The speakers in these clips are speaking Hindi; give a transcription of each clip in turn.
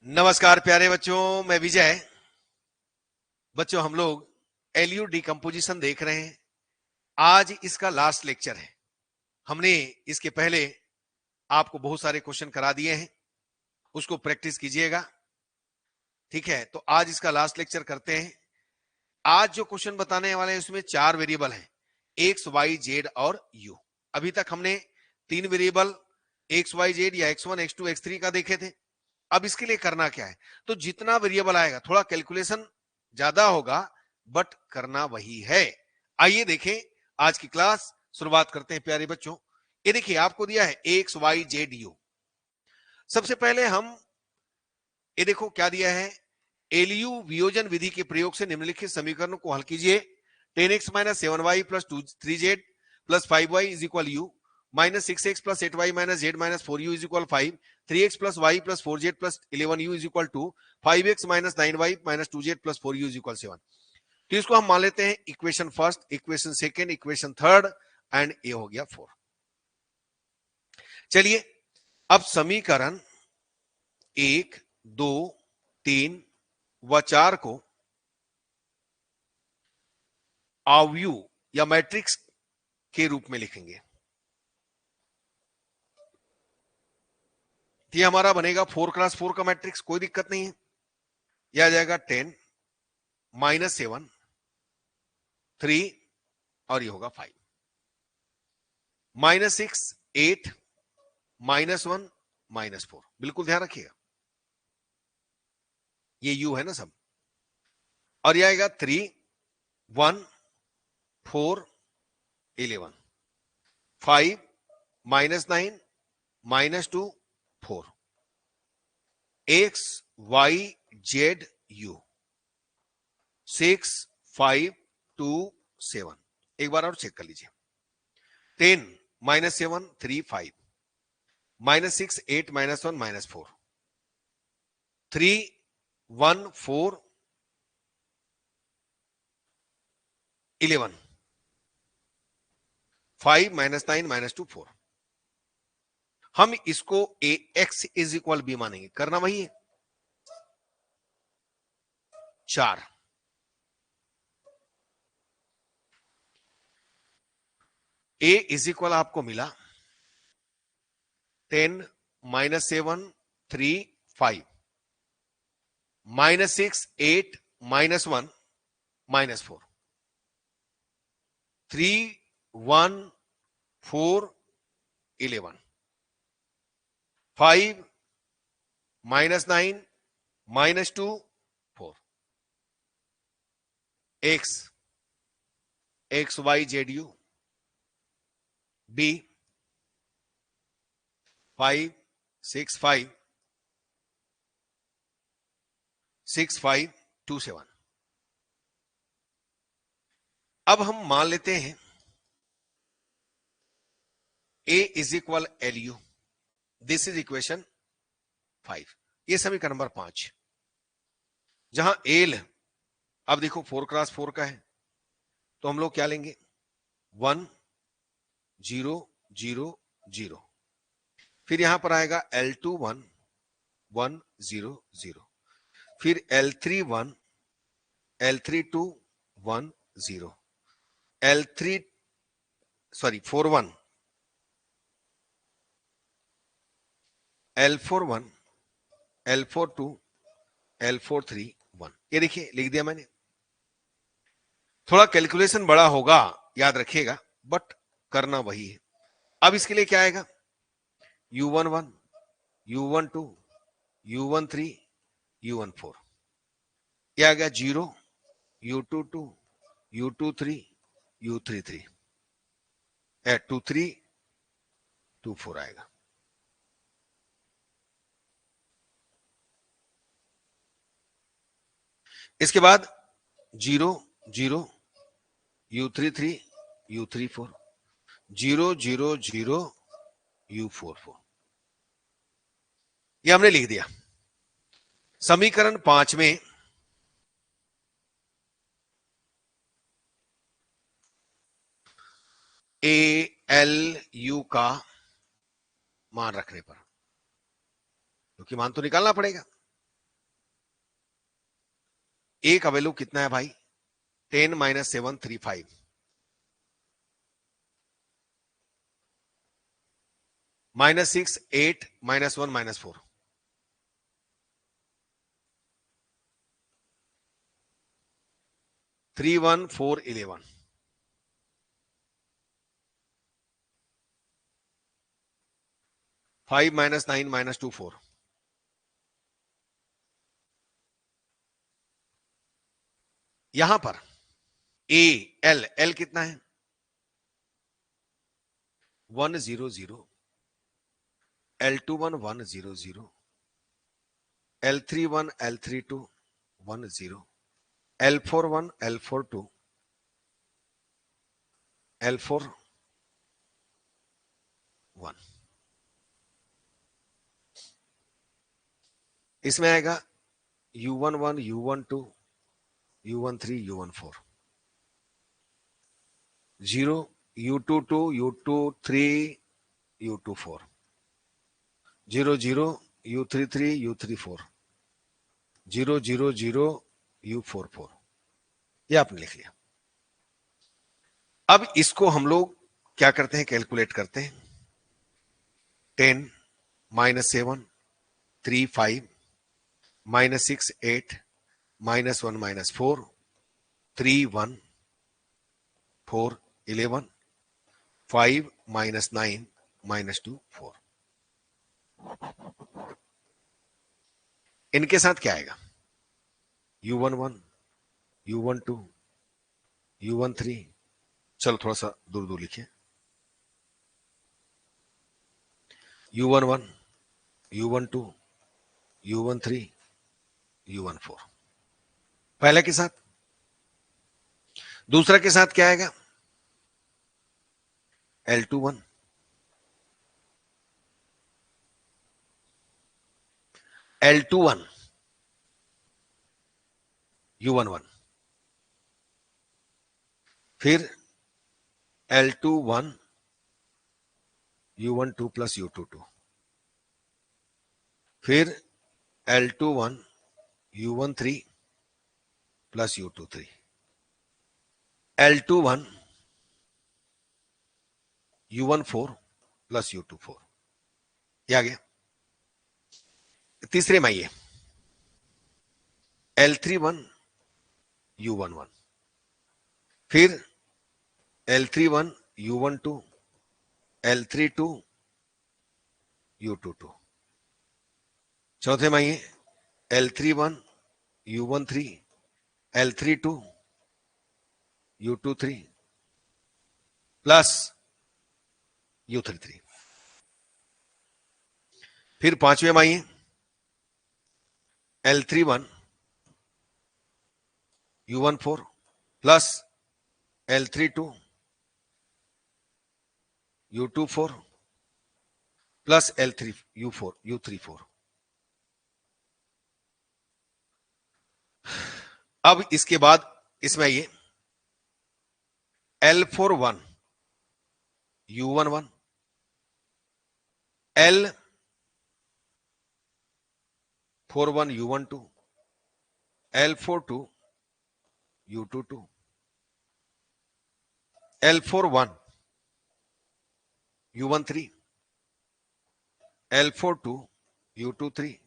नमस्कार प्यारे बच्चों, मैं विजय। बच्चों, हम लोग एलयू डिकम्पोजिशन देख रहे हैं। आज इसका लास्ट लेक्चर है। हमने इसके पहले आपको बहुत सारे क्वेश्चन करा दिए हैं, उसको प्रैक्टिस कीजिएगा। ठीक है, तो आज इसका लास्ट लेक्चर करते हैं। आज जो क्वेश्चन बताने वाले हैं उसमें 4 वेरिएबल हैं, एक्स वाई जेड और यू। अभी तक हमने 3 वेरिएबल एक्स वाई जेड या x1 x2 x3 का देखे थे। अब इसके लिए करना क्या है, तो जितना वेरिएबल आएगा थोड़ा कैलकुलेशन ज्यादा होगा, बट करना वही है। आइए देखें, आज की क्लास शुरुआत करते हैं प्यारे बच्चों। ये देखिए, आपको दिया है एक्स वाई जेड यू। सबसे पहले हम ये देखो क्या दिया है, एलयू वियोजन विधि के प्रयोग से निम्नलिखित समीकरणों को हल कीजिए। 10x minus 7y plus 3z plus 5y is equal you, minus 6x plus 8y minus z minus 4u is equal 5, 3x plus y plus 4z plus 11u is equal 2, 5x minus 9y minus 2z plus 4u is equal 7। तो इसको हम मान लेते हैं equation first, equation second, equation third and ये हो गया 4। चलिए अब समीकरण 1, 2, 3 व 4 को अवयव या मैट्रिक्स के रूप में लिखेंगे। ये हमारा बनेगा 4x4 का मैट्रिक्स, कोई दिक्कत नहीं है। यह आ जाएगा 10 माइनस 7 3 और ये होगा 5, माइनस 6 8 माइनस 1 माइनस 4। बिल्कुल ध्यान रखिएगा, ये यू है ना सब। और यह आएगा 3 1 4 11, 5 minus 9 minus 2 4, x y z u 6 5 2 7। एक बार और चेक कर लीजिए। 10 minus 7 3 5, minus 6 8 minus 1 minus 4, 3 1 4 11, 5 minus 9 minus 2 4। हम इसको ए एक्स इज इक्वल बी मानेंगे, करना वही है। 4 ए इज इक्वल आपको मिला 10 minus 7 3 5, minus 6 8 minus 1 minus 4, 3 1 4 11, 5 minus 9 minus 2 4, x x y z u b 5 6 5 6 5 2 7। अब हम मान लेते हैं A is equal L U, this is equation 5। ये समीकरण नंबर 5, जहां एल, अब देखो 4x4 का है, तो हम लोग क्या लेंगे 1 0 0 0, फिर यहां पर आएगा L2 1 1 0 0, फिर L3 1 L3 2 1 0, L3 4 1 L4 1 L4 2 L4 3 1। ये देखिए लिख दिया मैंने। थोड़ा कैलकुलेशन बड़ा होगा, याद रखिएगा, बट करना वही है। अब इसके लिए क्या आएगा, U11 U12 U13 U14, यह आ गया 0 U22 U23 U33 23 24 आएगा। इसके बाद 0 0 U33 U34 0 0 0 U44, ये हमने लिख दिया। समीकरण 5 में ए एल यू का मान रखने पर, क्योंकि मान तो निकालना पड़ेगा, ए का वैल्यू कितना है भाई? 10 माइनस 7 3 5, -6 8 -1 -4, 3 1 4 11, 5 -9 -2 4, यहां पर ए एल एल कितना है? 1 0 0, L21 1 0 0, L31 L32 1 0, L41 L42 L4 1। इसमें आएगा U11 U12 U13 U14, 0 U22 U23 U24, 0 0 U33 U34, 0 0 0 U44। ये आपने लिख लिया। अब इसको हम लोग क्या करते हैं? कैलकुलेट करते हैं। 10 -7 3 5 -6 8 -1 -4 3 1 4 11 5 -9 -2 4। इनके साथ क्या आएगा? U11 U12 U13, चलो थोड़ा सा दूर दूर लिखिए। U11 U12 U13 U14 पहले के साथ। दूसरा के साथ क्या आएगा? L21 L21 U11, फिर L21 U12 प्लस U22, फिर L21 U13 plus U23, L21 U14 plus U24। ये आ गया। तीसरे में ये L31 U11, फिर L31 U12 L32 U22। चौथे में ये L31 U13 L32 U23 plus U33। फिर पांचवें में ये L31 U14 plus L32 U24 plus L3 U34। अब इसके बाद इसमें ये L41 U11 L41 U12 L42 U22 L41 U13 L42 U23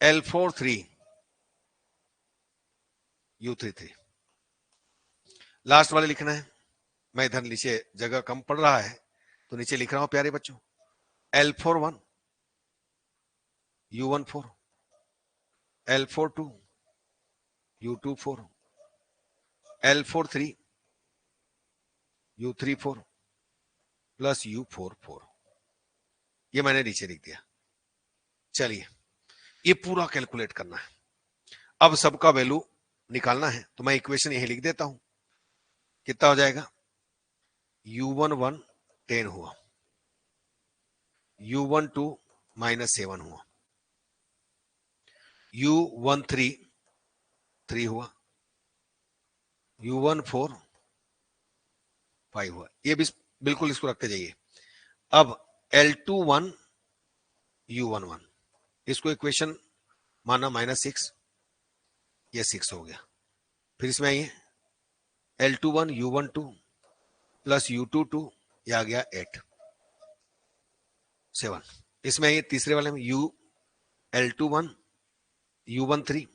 L43 U33। Last वाले लिखना है। मैं इधर नीचे जगह कम पड़ रहा है तो नीचे लिख रहा हूं प्यारे बच्चों। L41 U14 L42 U24 L43 U34 plus U44। ये मैंने नीचे लिख दिया। चलिए ये पूरा कैलकुलेट करना है। अब सबका वैल्यू निकालना है तो मैं इक्वेशन यही लिख देता हूं। कितना हो जाएगा? U11 10 हुआ, U12 -7 हुआ, U13 3 हुआ, U14 5 हुआ। ये भी बिल्कुल इसको रखते जाइए। अब L21 U11 इसको इक्वेशन माना -6, ये 6 हो गया। फिर इसमें आइए L21 U12 प्लस U22, ये आ गया 8 7। इसमें आइए तीसरे वाले में L21 U13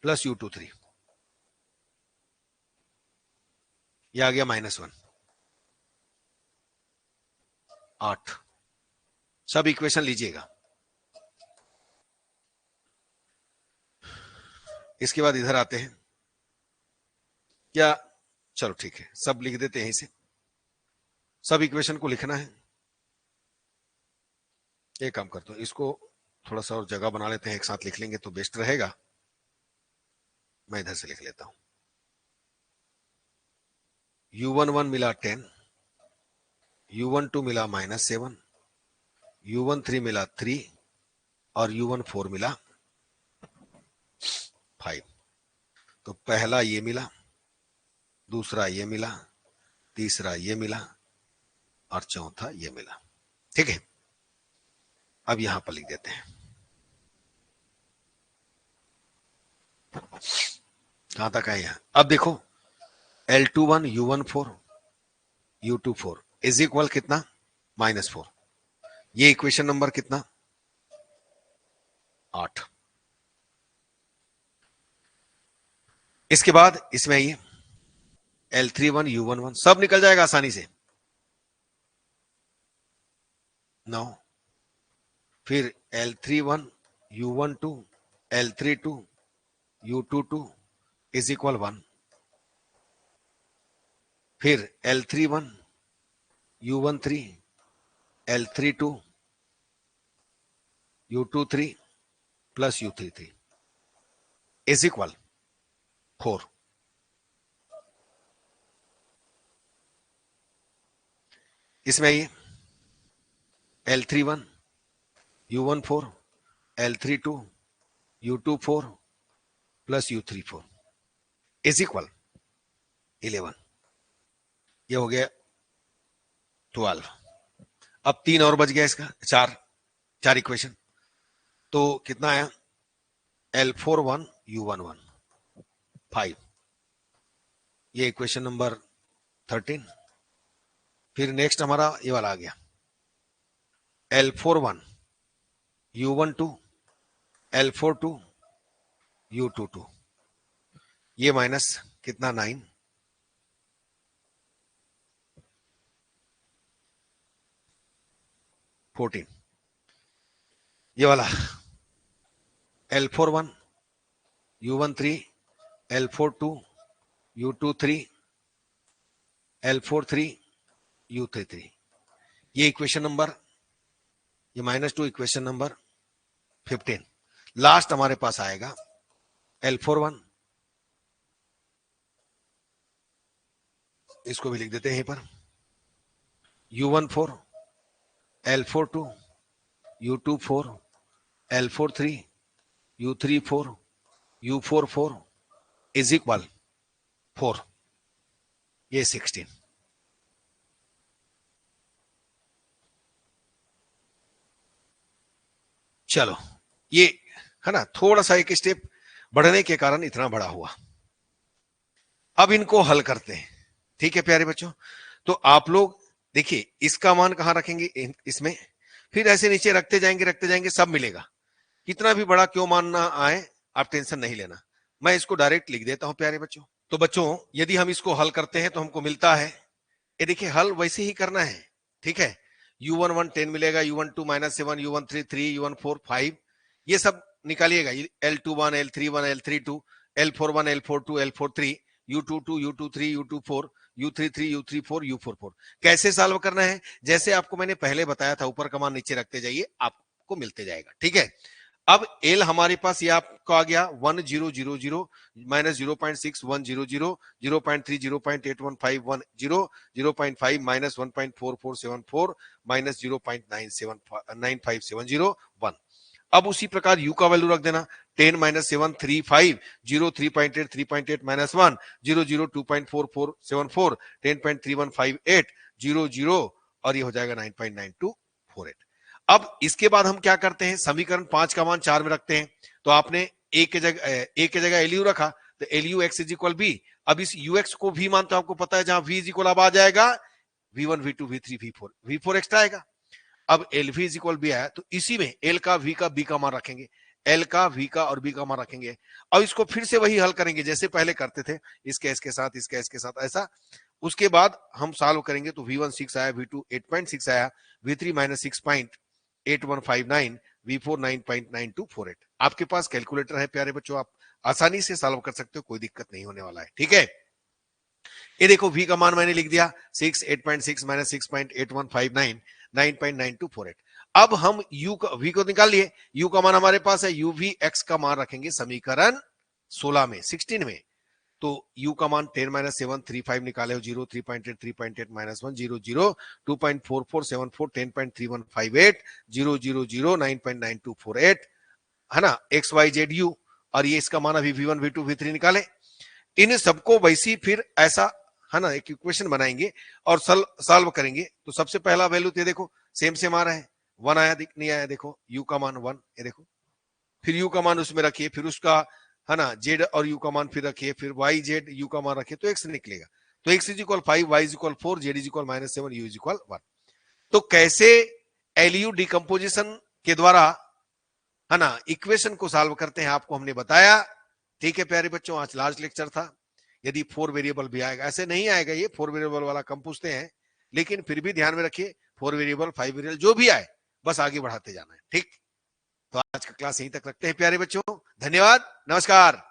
प्लस U23, ये आ गया -1 8। सब इक्वेशन लीजिएगा। इसके बाद इधर आते हैं क्या, चलो ठीक है सब लिख देते हैं यहीं से, सब इक्वेशन को लिखना है। एक काम करता हूं, इसको थोड़ा सा और जगह बना लेते हैं, एक साथ लिख लेंगे तो बेस्ट रहेगा। मैं इधर से लिख लेता हूं। U11 मिला 10, U12 मिला -7, U13 मिला 3 और U14 मिला 5। तो पहला ये मिला, दूसरा ये मिला, तीसरा ये मिला और चौथा ये मिला। ठीक है, अब यहां पर लिख देते हैं। कहां तक है यहां? अब देखो L21 U14 U24 is equal कितना, -4। ये इक्वेशन नंबर कितना, 8। इसके बाद इसमें आइए L31 U11, सब निकल जाएगा आसानी से, 9। फिर L31 U12 L32 U22 is equal 1। फिर L31 U13 L32 U23 plus U33 is equal 4। इसमें आइए L31 U14 L32 U24 plus U34 is equal 11। ये हो गया 12। अब 3 और बच गया इसका, 4 इक्वेशन। तो कितना आया, L41 U11 5, ये इक्वेशन नंबर 13। फिर नेक्स्ट हमारा ये वाला आ गया L41 U12 L42 U22, ये माइनस कितना 9, ये वाला L41 U13 L42 U23 L43 U33, ये इक्वेशन नंबर, ये -2 इक्वेशन नंबर 15। लास्ट हमारे पास आएगा L41, इसको भी लिख देते हैं यहीं पर, U14 L42 U24 L43 U34 U44 is equal 4, ये 16। चलो ये है ना, थोड़ा सा एक स्टेप बढ़ने के कारण इतना बड़ा हुआ। अब इनको हल करते हैं। ठीक है प्यारे बच्चों, तो आप लोग देखिए इसका मान कहां रखेंगे, इसमें, फिर ऐसे नीचे रखते जाएंगे सब मिलेगा। कितना भी बड़ा क्यों मान ना आए, आप टेंशन नहीं लेना, मैं इसको डायरेक्ट लिख देता हूं प्यारे बच्चों। तो बच्चों यदि हम इसको हल करते हैं तो हमको मिलता है, ये देखिए हल वैसे ही करना है। ठीक है, U11 10 मिलेगा, U12 -7, U13 3, U14 5, ये सब निकालिएगा। L21 L31 L32 L41 L42 L43 U22 U23 U24 U33 U34 U44, कैसे सॉल्व करना है, जैसे आपको मैंने पहले बताया था, ऊपर का मान नीचे रखते जाइए, आपको मिलते जाएगा। ठीक है, अब एल हमारे पास ये आपको आ गया 1000 माइनस 0.6 100 0.3 0.8151 0.5 माइनस 1.4474 माइनस 0.979570 1। अब उसी प्रकार u का वैल्यू रख देना, 10 माइनस 7 3 5 0 3.8 3.8 माइनस 1 0 0 2.4474 10.3158 0 0 और ये हो जाएगा 9.9248। अब इसके बाद हम क्या करते हैं, समीकरण 5 का मान 4 में रखते हैं। तो आपने ए के जगह एलयू रखा तो LU x is equal b. अब इस यूएक्स को भी मानते हो, आपको पता है जहां वी इज इक्वल अब आ जाएगा v1 v2 v3 v4, v4 extra आएगा। अब L V is equal B आया तो इसी में एल का वी का बी का मान रखेंगे, एल का वी का और बी का मान रखेंगे और इसको फिर से वही हल करेंगे जैसे पहले करते थे, इसके एस के साथ इसके एस के साथ ऐसा। उसके बाद हम सॉल्व करेंगे तो v1 6 आया, v2 8.6 आया, v3 माइनस 6.8159, v4 9.9248। आपके पास कैलकुलेटर है प्यारे बच्चों, आप आसानी से सॉल्व कर सकते हो, कोई दिक्कत नहीं होने वाला है। ठीक है, ये देखो v का मान मैंने लिख दिया 6 8.6 माइनस 6.8159 9.9248। अब हम v को निकाल लिए, u का मान हमारे पास है, uv x का मान रखेंगे समीकरण 16 में 16 में। तो u का मान 10 माइनस 7 35 निकाले हो 0 3.8 3.8 माइनस 1 0 0 2.4474 10.3158 0 0 0 9.9248 है ना, एक्स वाई जेड यू। और ये इसका मान अभी v1 v2 v3 निकाले, इन सबको वैसी फिर ऐसा है ना एक इक्वेशन बनाएंगे और सॉल्व करेंगे। तो सबसे पहला वैल्यू ये देखो सेम सेम आ रहा है, 1 आया नहीं आया, देखो u का मान 1, ये देखो फिर u का मान उसमें रखिए, फिर उसका है ना जेड और u का मान फिर रखिए, फिर y जेड u का मान रखिए तो x निकलेगा। तो x is equal 5, y is equal 4, z is equal -7, u is equal 1। तो कैसे एलयू डिकम्पोजिशन के द्वारा है ना इक्वेशन को सॉल्व करते हैं आपको हमने बताया। ठीक है प्यारे बच्चों, आज लास्ट लेक्चर था। यदि 4 वेरिएबल भी आएगा, ऐसे नहीं आएगा, ये 4 वेरिएबल वाला कम पूछते हैं, लेकिन फिर भी ध्यान में रखिए 4 वेरिएबल 5 वेरिएबल जो भी आए बस आगे बढ़ाते जाना है। ठीक, तो आज का क्लास यहीं तक रखते हैं प्यारे बच्चों, धन्यवाद, नमस्कार।